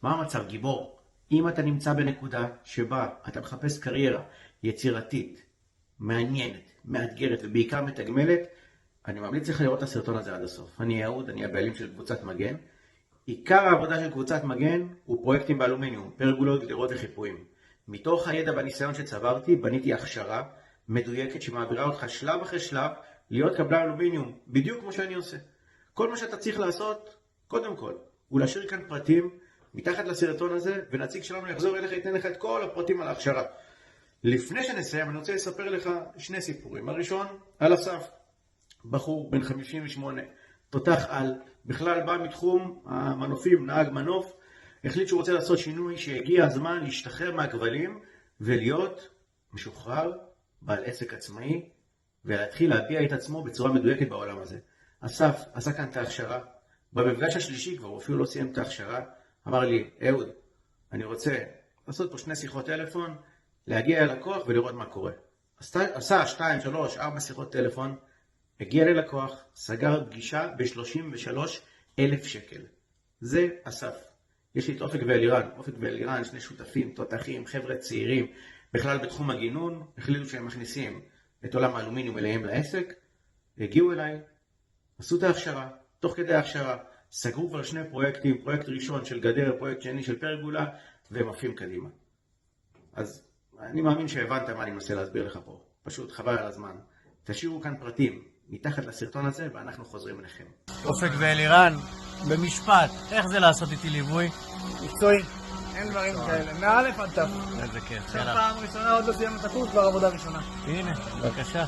מה המצב, גיבור? אם אתה נמצא בנקודה שבה אתה מחפש קריירה יצירתית, מעניינת, מאתגרת ובעיקר מתגמלת, אני ממליץ לך לראות את הסרטון הזה עד הסוף. אני אהוד, אני הבעלים של קבוצת מגן. עיקר העבודה של קבוצת מגן הוא פרויקטים באלומיניום, פרגולות, גדרות וחיפויים. מתוך הידע והניסיון שצברתי, בניתי הכשרה מדויקת שמעבירה אותך שלב אחרי שלב להיות קבלן אלומיניום, בדיוק כמו שאני עושה. כל מה שאתה צריך לעשות, קודם כל, הוא להשאיר כאן פרטים מתחת לסרטון הזה, ונציג שלנו יחזור אליך, ייתן לך את כל הפרטים על ההכשרה. לפני שנסיים, אני רוצה לספר לך שני סיפורים. הראשון, על אסף, בחור בן 58, תותח על, בכלל בא מתחום המנופים, נהג מנוף, החליט שהוא רוצה לעשות שינוי, שהגיע הזמן להשתחרר מהכבלים ולהיות משוחרר, בעל עסק עצמאי, ולהתחיל להביע את עצמו בצורה מדויקת בעולם הזה. אסף עשה כאן את ההכשרה, במפגש השלישי כבר, הוא אפילו לא סיים את ההכשרה, אמר לי, אהוד, אני רוצה לעשות פה 2 שיחות טלפון, להגיע אל לקוח ולראות מה קורה. עשה 2, 3, 4 שיחות טלפון, הגיע ללקוח, סגר פגישה ב-33,000 שקל. זה אסף. יש לי את אופק ואלירן. אופק ואלירן, 2 שותפים, תותחים, חבר'ה צעירים, בכלל בתחום הגינון, החליטו שהם מכניסים את עולם האלומיניום אליהם לעסק, הגיעו אליי, עשו את ההכשרה, תוך כדי ההכשרה, סגרו כבר 2 פרויקטים, פרויקט ראשון של גדר, פרויקט שני של פרגולה, והם עפים קדימה. אז אני מאמין שהבנת מה אני מנסה להסביר לך פה. פשוט חבל על הזמן. תשאירו כאן פרטים מתחת לסרטון הזה, ואנחנו חוזרים אליכם. אופק ואלירן, במשפט, איך זה לעשות איתי ליווי? מקצועי, אין דברים כאלה, מאלף עד תף. איזה כיף, עכשיו פעם ראשונה, עוד לא סיימנו את הקורס, כבר עבודה ראשונה. הנה, בבקשה.